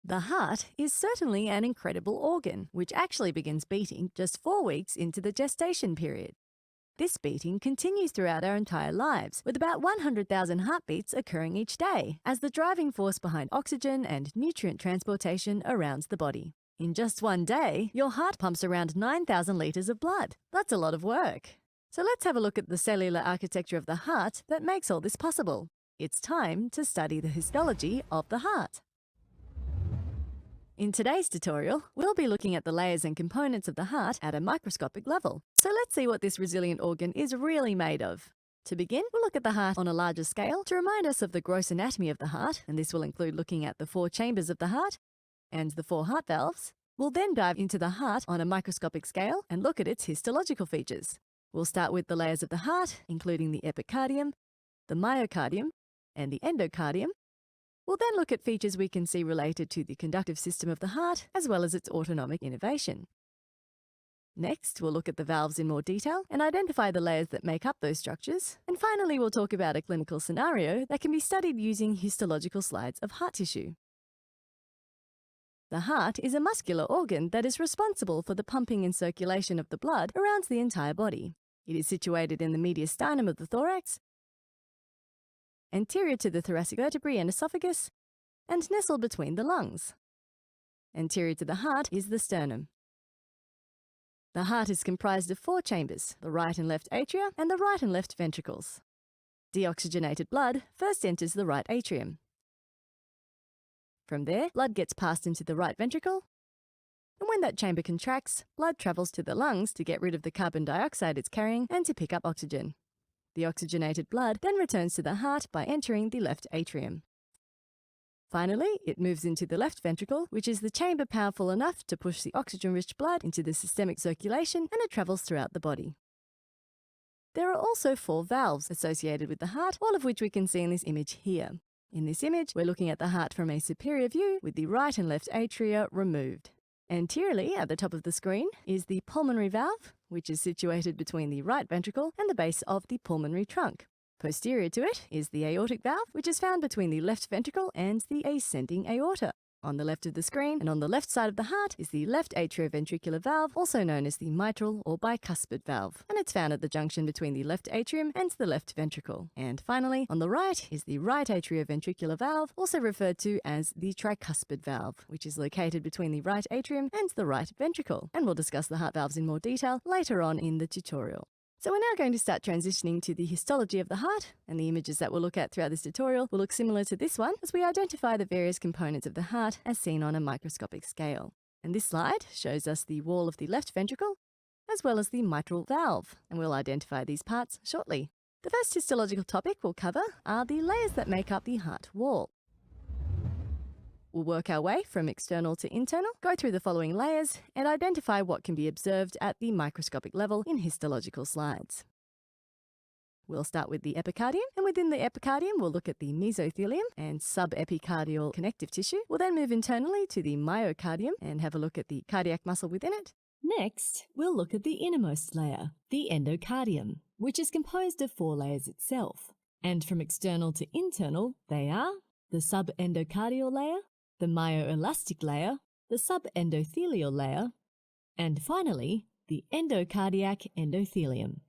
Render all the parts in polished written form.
The heart is certainly an incredible organ, which actually begins beating just 4 weeks into the gestation period. This beating continues throughout our entire lives, with about 100,000 heartbeats occurring each day, as the driving force behind oxygen and nutrient transportation around the body. In just one day, your heart pumps around 9,000 litres of blood. That's a lot of work. So let's have a look at the cellular architecture of the heart that makes all this possible. It's time to study the histology of the heart. In today's tutorial, we'll be looking at the layers and components of the heart at a microscopic level. So let's see what this resilient organ is really made of. To begin, we'll look at the heart on a larger scale to remind us of the gross anatomy of the heart, and this will include looking at the 4 chambers of the heart and the 4 heart valves. We'll then dive into the heart on a microscopic scale and look at its histological features. We'll start with the layers of the heart, including the epicardium, the myocardium, and the endocardium. We'll then look at features we can see related to the conductive system of the heart, as well as its autonomic innervation. Next, we'll look at the valves in more detail and identify the layers that make up those structures. And finally, we'll talk about a clinical scenario that can be studied using histological slides of heart tissue. The heart is a muscular organ that is responsible for the pumping and circulation of the blood around the entire body. It is situated in the mediastinum of the thorax, anterior to the thoracic vertebrae and esophagus, and nestled between the lungs. Anterior to the heart is the sternum. The heart is comprised of 4 chambers, the right and left atria and the right and left ventricles. Deoxygenated blood first enters the right atrium. From there, blood gets passed into the right ventricle, and when that chamber contracts, blood travels to the lungs to get rid of the carbon dioxide it's carrying and to pick up oxygen. The oxygenated blood then returns to the heart by entering the left atrium. Finally, it moves into the left ventricle, which is the chamber powerful enough to push the oxygen-rich blood into the systemic circulation, and it travels throughout the body. There are also 4 valves associated with the heart, all of which we can see in this image here. In this image, we're looking at the heart from a superior view with the right and left atria removed. Anteriorly, at the top of the screen, is the pulmonary valve, which is situated between the right ventricle and the base of the pulmonary trunk. Posterior to it is the aortic valve, which is found between the left ventricle and the ascending aorta. On the left of the screen and on the left side of the heart is the left atrioventricular valve, also known as the mitral or bicuspid valve, and it's found at the junction between the left atrium and the left ventricle. And finally, on the right is the right atrioventricular valve, also referred to as the tricuspid valve, which is located between the right atrium and the right ventricle. And we'll discuss the heart valves in more detail later on in the tutorial. So we're now going to start transitioning to the histology of the heart, and the images that we'll look at throughout this tutorial will look similar to this one as we identify the various components of the heart as seen on a microscopic scale. And this slide shows us the wall of the left ventricle, as well as the mitral valve, and we'll identify these parts shortly. The first histological topic we'll cover are the layers that make up the heart wall. We'll work our way from external to internal, go through the following layers, and identify what can be observed at the microscopic level in histological slides. We'll start with the epicardium, and within the epicardium, we'll look at the mesothelium and subepicardial connective tissue. We'll then move internally to the myocardium and have a look at the cardiac muscle within it. Next, we'll look at the innermost layer, the endocardium, which is composed of 4 layers itself. And from external to internal, they are the subendocardial layer, the myoelastic layer, the subendothelial layer, and finally, the endocardiac endothelium.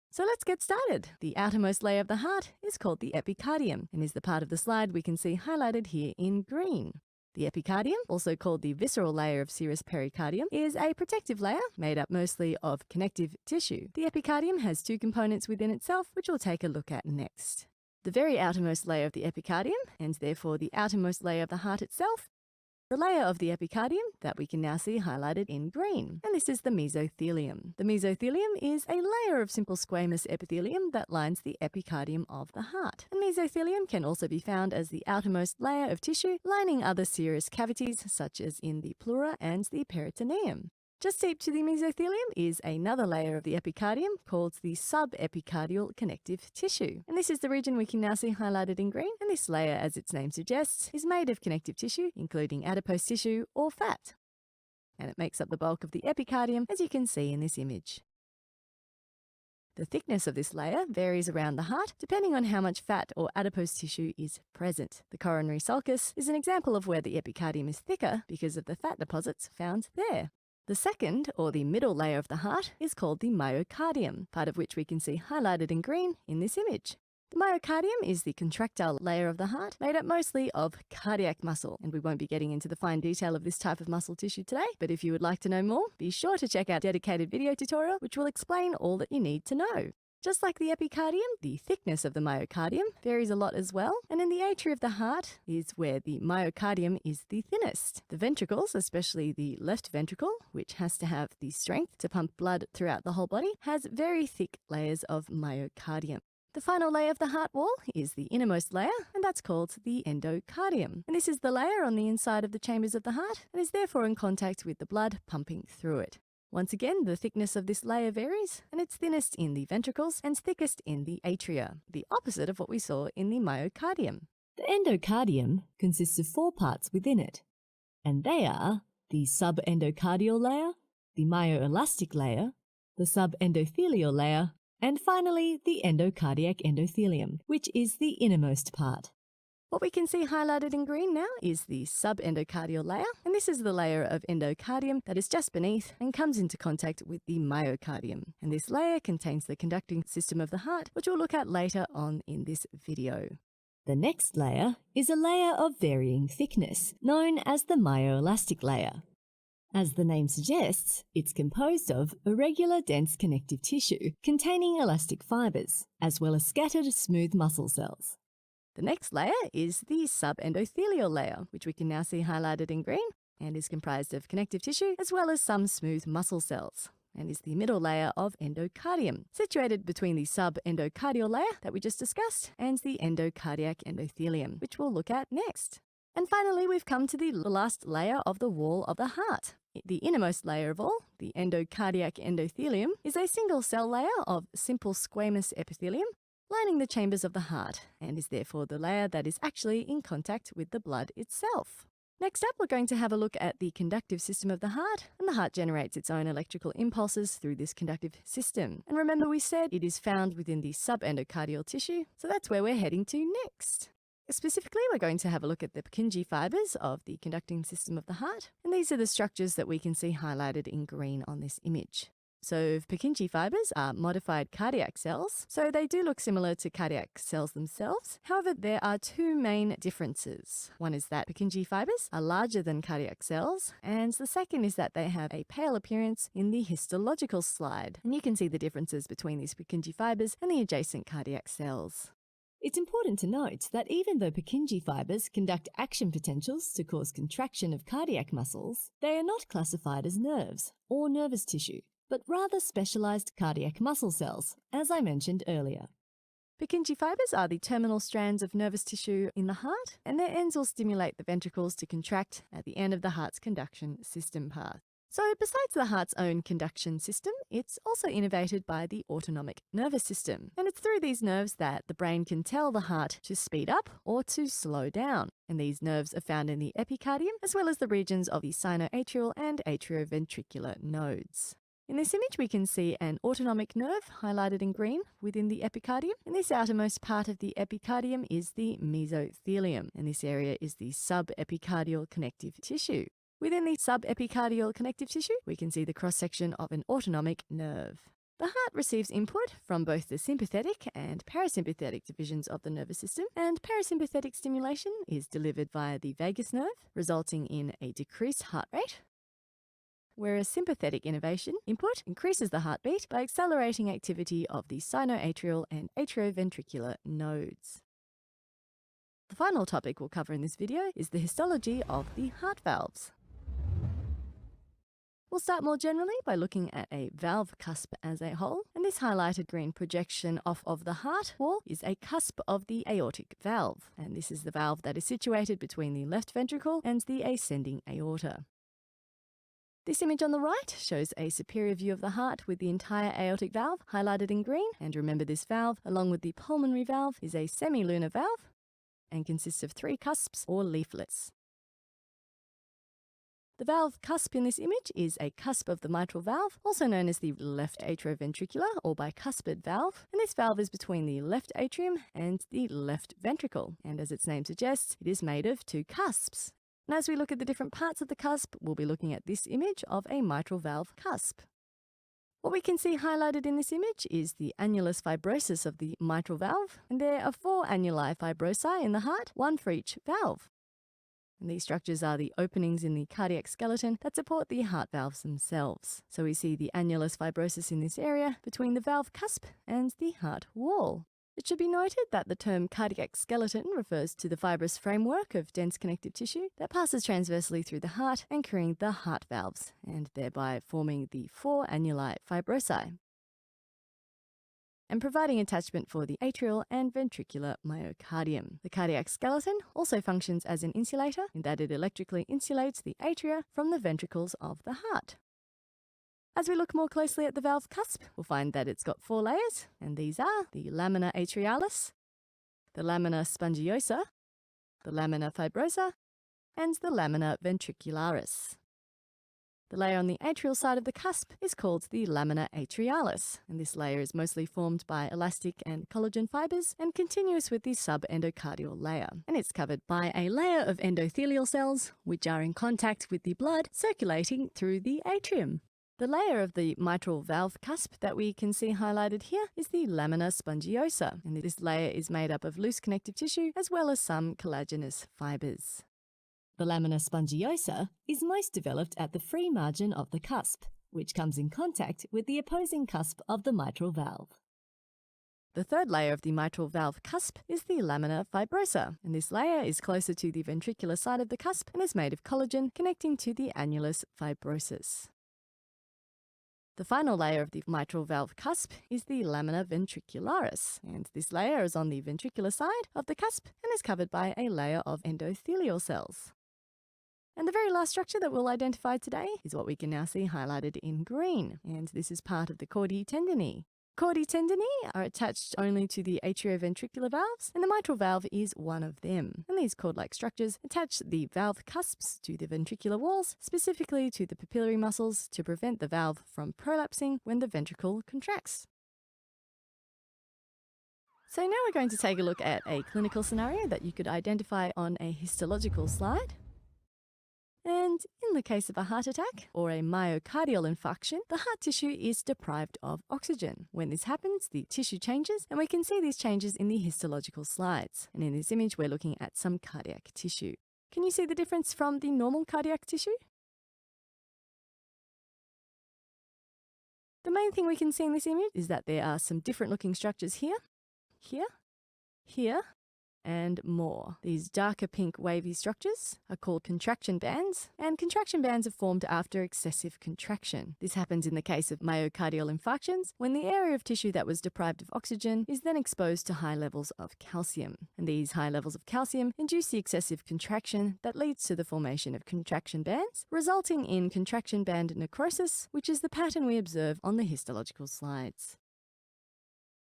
So let's get started. The outermost layer of the heart is called the epicardium and is the part of the slide we can see highlighted here in green. The epicardium, also called the visceral layer of serous pericardium, is a protective layer made up mostly of connective tissue. The epicardium has 2 components within itself, which we'll take a look at next. The very outermost layer of the epicardium, and therefore the outermost layer of the heart itself, the layer of the epicardium that we can now see highlighted in green, and this is the mesothelium. The mesothelium is a layer of simple squamous epithelium that lines the epicardium of the heart. And mesothelium can also be found as the outermost layer of tissue lining other serous cavities such as in the pleura and the peritoneum. Just deep to the mesothelium is another layer of the epicardium called the subepicardial connective tissue. And this is the region we can now see highlighted in green. And this layer, as its name suggests, is made of connective tissue, including adipose tissue or fat. And it makes up the bulk of the epicardium, as you can see in this image. The thickness of this layer varies around the heart depending on how much fat or adipose tissue is present. The coronary sulcus is an example of where the epicardium is thicker because of the fat deposits found there. The second, or the middle layer of the heart, is called the myocardium, part of which we can see highlighted in green in this image. The myocardium is the contractile layer of the heart made up mostly of cardiac muscle, and we won't be getting into the fine detail of this type of muscle tissue today, but if you would like to know more, be sure to check out a dedicated video tutorial which will explain all that you need to know. Just like the epicardium, the thickness of the myocardium varies a lot as well, and in the atria of the heart is where the myocardium is the thinnest. The ventricles, especially the left ventricle, which has to have the strength to pump blood throughout the whole body, has very thick layers of myocardium. The final layer of the heart wall is the innermost layer, and that's called the endocardium. And this is the layer on the inside of the chambers of the heart and is therefore in contact with the blood pumping through it. Once again, the thickness of this layer varies, and it's thinnest in the ventricles and thickest in the atria, the opposite of what we saw in the myocardium. The endocardium consists of 4 parts within it, and they are the subendocardial layer, the myoelastic layer, the subendothelial layer, and finally, the endocardiac endothelium, which is the innermost part. What we can see highlighted in green now is the subendocardial layer, and this is the layer of endocardium that is just beneath and comes into contact with the myocardium. And this layer contains the conducting system of the heart, which we'll look at later on in this video. The next layer is a layer of varying thickness, known as the myoelastic layer. As the name suggests, it's composed of irregular dense connective tissue containing elastic fibers, as well as scattered smooth muscle cells. The next layer is the subendothelial layer, which we can now see highlighted in green, and is comprised of connective tissue as well as some smooth muscle cells, and is the middle layer of endocardium, situated between the subendocardial layer that we just discussed and the endocardiac endothelium, which we'll look at next. And finally, we've come to the last layer of the wall of the heart. The innermost layer of all, the endocardiac endothelium, is a single cell layer of simple squamous epithelium lining the chambers of the heart, and is therefore the layer that is actually in contact with the blood itself. Next up, we're going to have a look at the conductive system of the heart, and the heart generates its own electrical impulses through this conductive system. And remember, we said it is found within the subendocardial tissue, so that's where we're heading to next. Specifically, we're going to have a look at the Purkinje fibers of the conducting system of the heart, and these are the structures that we can see highlighted in green on this image. So Purkinje fibers are modified cardiac cells, so they do look similar to cardiac cells themselves. However, there are 2 main differences. One is that Purkinje fibers are larger than cardiac cells, and the second is that they have a pale appearance in the histological slide. And you can see the differences between these Purkinje fibers and the adjacent cardiac cells. It's important to note that even though Purkinje fibers conduct action potentials to cause contraction of cardiac muscles, they are not classified as nerves or nervous tissue, but rather specialized cardiac muscle cells, as I mentioned earlier. Purkinje fibers are the terminal strands of nervous tissue in the heart, and their ends will stimulate the ventricles to contract at the end of the heart's conduction system path. So besides the heart's own conduction system, it's also innervated by the autonomic nervous system. And it's through these nerves that the brain can tell the heart to speed up or to slow down. And these nerves are found in the epicardium, as well as the regions of the sinoatrial and atrioventricular nodes. In this image, we can see an autonomic nerve highlighted in green within the epicardium. And this outermost part of the epicardium is the mesothelium, and this area is the subepicardial connective tissue. Within the subepicardial connective tissue, we can see the cross-section of an autonomic nerve. The heart receives input from both the sympathetic and parasympathetic divisions of the nervous system, and parasympathetic stimulation is delivered via the vagus nerve, resulting in a decreased heart rate, whereas sympathetic innervation input increases the heartbeat by accelerating activity of the sinoatrial and atrioventricular nodes. The final topic we'll cover in this video is the histology of the heart valves. We'll start more generally by looking at a valve cusp as a whole, and this highlighted green projection off of the heart wall is a cusp of the aortic valve, and this is the valve that is situated between the left ventricle and the ascending aorta. This image on the right shows a superior view of the heart with the entire aortic valve highlighted in green, and remember this valve, along with the pulmonary valve, is a semilunar valve and consists of 3 cusps or leaflets. The valve cusp in this image is a cusp of the mitral valve, also known as the left atrioventricular or bicuspid valve, and this valve is between the left atrium and the left ventricle, and as its name suggests, it is made of two cusps. And as we look at the different parts of the cusp, we'll be looking at this image of a mitral valve cusp. What we can see highlighted in this image is the annulus fibrosus of the mitral valve, and there are 4 annuli fibrosi in the heart, 1 for each valve. And these structures are the openings in the cardiac skeleton that support the heart valves themselves. So we see the annulus fibrosus in this area between the valve cusp and the heart wall. It should be noted that the term cardiac skeleton refers to the fibrous framework of dense connective tissue that passes transversely through the heart, anchoring the heart valves, and thereby forming the 4 annuli fibrosi, and providing attachment for the atrial and ventricular myocardium. The cardiac skeleton also functions as an insulator in that it electrically insulates the atria from the ventricles of the heart. As we look more closely at the valve cusp, we'll find that it's got 4 layers, and these are the lamina atrialis, the lamina spongiosa, the lamina fibrosa, and the lamina ventricularis. The layer on the atrial side of the cusp is called the lamina atrialis, and this layer is mostly formed by elastic and collagen fibers and continuous with the subendocardial layer. And it's covered by a layer of endothelial cells, which are in contact with the blood circulating through the atrium. The layer of the mitral valve cusp that we can see highlighted here is the lamina spongiosa, and this layer is made up of loose connective tissue as well as some collagenous fibers. The lamina spongiosa is most developed at the free margin of the cusp, which comes in contact with the opposing cusp of the mitral valve. The third layer of the mitral valve cusp is the lamina fibrosa, and this layer is closer to the ventricular side of the cusp and is made of collagen connecting to the annulus fibrosus. The final layer of the mitral valve cusp is the lamina ventricularis, and this layer is on the ventricular side of the cusp and is covered by a layer of endothelial cells. And the very last structure that we'll identify today is what we can now see highlighted in green, and this is part of the chordae tendineae. Chordae tendineae are attached only to the atrioventricular valves, and the mitral valve is one of them. And these cord-like structures attach the valve cusps to the ventricular walls, specifically to the papillary muscles, to prevent the valve from prolapsing when the ventricle contracts. So now we're going to take a look at a clinical scenario that you could identify on a histological slide. And in the case of a heart attack or a myocardial infarction, the heart tissue is deprived of oxygen. When this happens, the tissue changes, and we can see these changes in the histological slides. And in this image, we're looking at some cardiac tissue. Can you see the difference from the normal cardiac tissue? The main thing we can see in this image is that there are some different looking structures here, here, and more. These darker pink wavy structures are called contraction bands, and contraction bands are formed after excessive contraction. This happens in the case of myocardial infarctions when the area of tissue that was deprived of oxygen is then exposed to high levels of calcium. And these high levels of calcium induce the excessive contraction that leads to the formation of contraction bands, resulting in contraction band necrosis, which is the pattern we observe on the histological slides.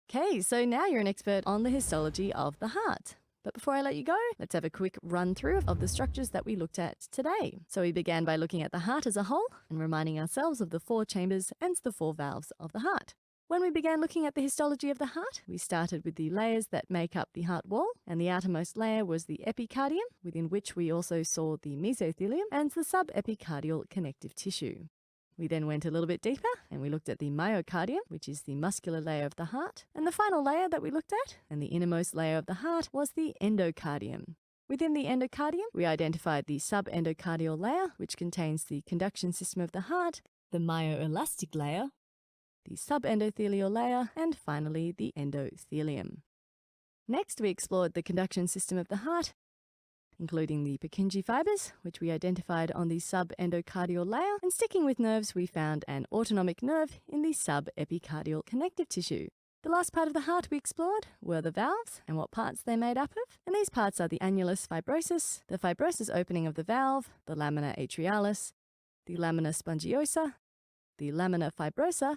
Okay, so now you're an expert on the histology of the heart. But before I let you go, let's have a quick run through of the structures that we looked at today. So we began by looking at the heart as a whole and reminding ourselves of the 4 chambers and the 4 valves of the heart. When we began looking at the histology of the heart, we started with the layers that make up the heart wall, and the outermost layer was the epicardium, within which we also saw the mesothelium and the subepicardial connective tissue. We then went a little bit deeper and we looked at the myocardium, which is the muscular layer of the heart. And the final layer that we looked at, and the innermost layer of the heart, was the endocardium. Within the endocardium, we identified the subendocardial layer, which contains the conduction system of the heart, the myoelastic layer, the subendothelial layer, and finally the endothelium. Next, we explored the conduction system of the heart, including the Purkinje fibers, which we identified on the subendocardial layer, and sticking with nerves, we found an autonomic nerve in the subepicardial connective tissue. The last part of the heart we explored were the valves and what parts they're made up of, and these parts are the annulus fibrosus, the fibrosus opening of the valve, the lamina atrialis, the lamina spongiosa, the lamina fibrosa,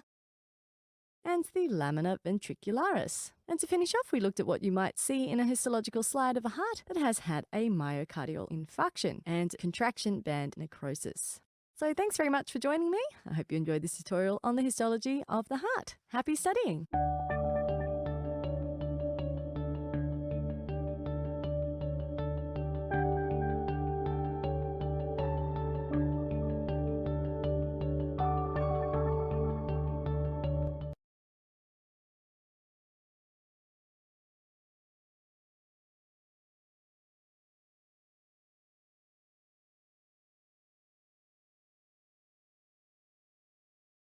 and the lamina ventricularis. And to finish off, we looked at what you might see in a histological slide of a heart that has had a myocardial infarction and contraction band necrosis. So thanks very much for joining me. I hope you enjoyed this tutorial on the histology of the heart. Happy studying!